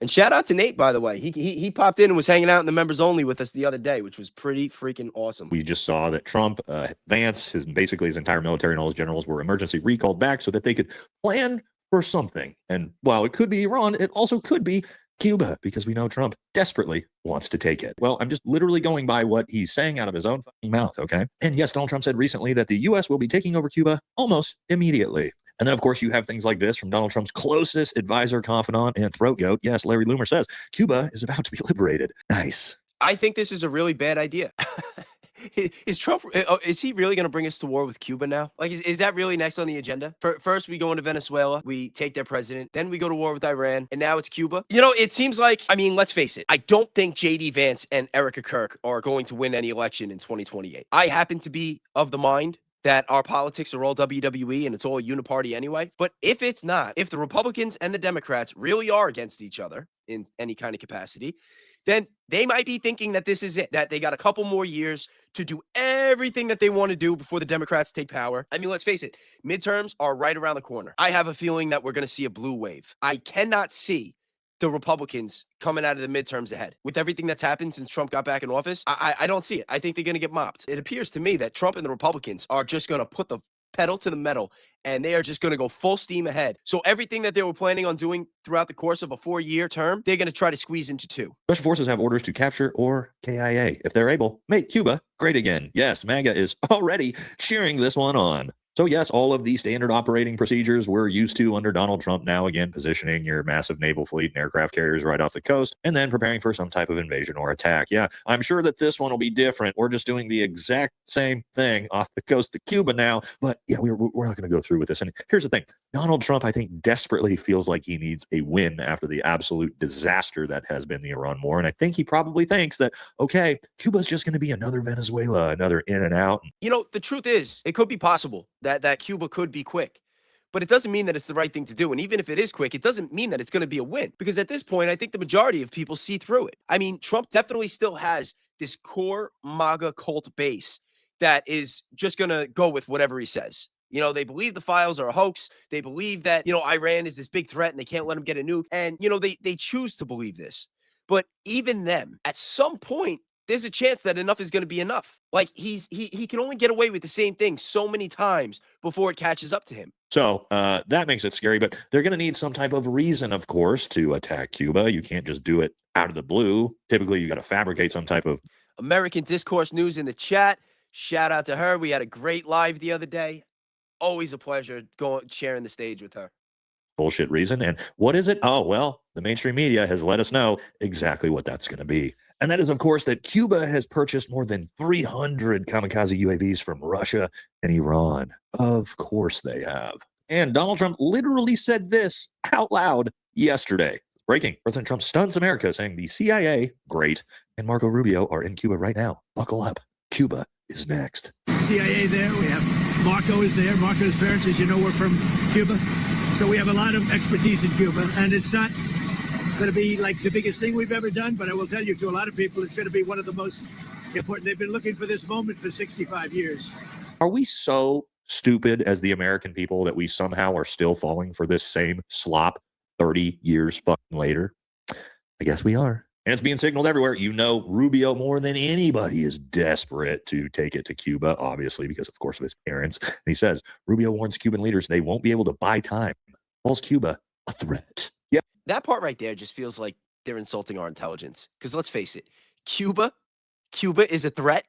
And shout out to Nate, by the way. He popped in and was hanging out in the members only with us the other day, which was pretty freaking awesome. We just saw that Trump, Vance, basically his entire military and all his generals were emergency recalled back so that they could plan for something. And while it could be Iran, it also could be Cuba, because we know Trump desperately wants to take it. Well, I'm just literally going by what he's saying out of his own fucking mouth, okay? And yes, Donald Trump said recently that the U.S. will be taking over Cuba almost immediately. And then, of course, you have things like this from Donald Trump's closest advisor, confidant, and throat goat. Yes, Larry Loomer says, Cuba is about to be liberated. Nice. I think this is a really bad idea. Is Trump, is he really going to bring us to war with Cuba now? Like, is that really next on the agenda? First, we go into Venezuela, we take their president, then we go to war with Iran, and now it's Cuba. You know, it seems like, I mean, let's face it, I don't think J.D. Vance and Erica Kirk are going to win any election in 2028. I happen to be of the mind that our politics are all WWE and it's all a uniparty anyway. But if it's not, if the Republicans and the Democrats really are against each other in any kind of capacity, then they might be thinking that this is it, that they got a couple more years to do everything that they want to do before the Democrats take power. I mean, let's face it, midterms are right around the corner. I have a feeling that we're going to see a blue wave. I cannot see the Republicans coming out of the midterms ahead. With everything that's happened since Trump got back in office, I don't see it. I think they're going to get mopped. It appears to me that Trump and the Republicans are just going to put the pedal to the metal, and they are just going to go full steam ahead. So everything that they were planning on doing throughout the course of a 4-year term, they're going to try to squeeze into 2. Special forces have orders to capture or KIA, if they're able, make Cuba great again. Yes, MAGA is already cheering this one on. So yes, all of the standard operating procedures we're used to under Donald Trump now, again, positioning your massive naval fleet and aircraft carriers right off the coast, and then preparing for some type of invasion or attack. Yeah, I'm sure that this one will be different. We're just doing the exact same thing off the coast of Cuba now, but yeah, we're not going to go through with this. And here's the thing. Donald Trump, I think, desperately feels like he needs a win after the absolute disaster that has been the Iran war. And I think he probably thinks that, okay, Cuba's just going to be another Venezuela, another in and out. You know, the truth is, it could be possible that Cuba could be quick. But it doesn't mean that it's the right thing to do. And even if it is quick, it doesn't mean that it's going to be a win. Because at this point, I think the majority of people see through it. I mean, Trump definitely still has this core MAGA cult base that is just going to go with whatever he says. You know, they believe the files are a hoax. They believe that, you know, Iran is this big threat and they can't let him get a nuke. And, you know, they choose to believe this. But even them, at some point, there's a chance that enough is going to be enough. Like he can only get away with the same thing so many times before it catches up to him. So that makes it scary, but they're going to need some type of reason, of course, to attack Cuba. You can't just do it out of the blue. Typically, you got to fabricate some type of American Discourse News in the chat. Shout out to her. We had a great live the other day. Always a pleasure sharing the stage with her. bullshit reason. And what is it? Oh, well, the mainstream media has let us know exactly what that's going to be. And that is, of course, that Cuba has purchased more than 300 kamikaze UAVs from Russia and Iran. Of course they have. And Donald Trump literally said this out loud yesterday. Breaking. President Trump stuns America, saying the CIA, great, and Marco Rubio are in Cuba right now. Buckle up. Cuba is next. CIA there. We have Marco is there. Marco's parents, as you know, were from Cuba. So we have a lot of expertise in Cuba. And it's not going to be like the biggest thing we've ever done, but I will tell you, to a lot of people, it's going to be one of the most important. They've been looking for this moment for 65 years. Are we so stupid as the American people that we somehow are still falling for this same slop 30 years fucking later? I guess we are. And it's being signaled everywhere. You know, Rubio more than anybody is desperate to take it to Cuba, obviously, because, of course, of his parents. And he says, Rubio warns Cuban leaders they won't be able to buy time. Calls Cuba a threat. Yep. That part right there just feels like they're insulting our intelligence. Because let's face it, Cuba is a threat.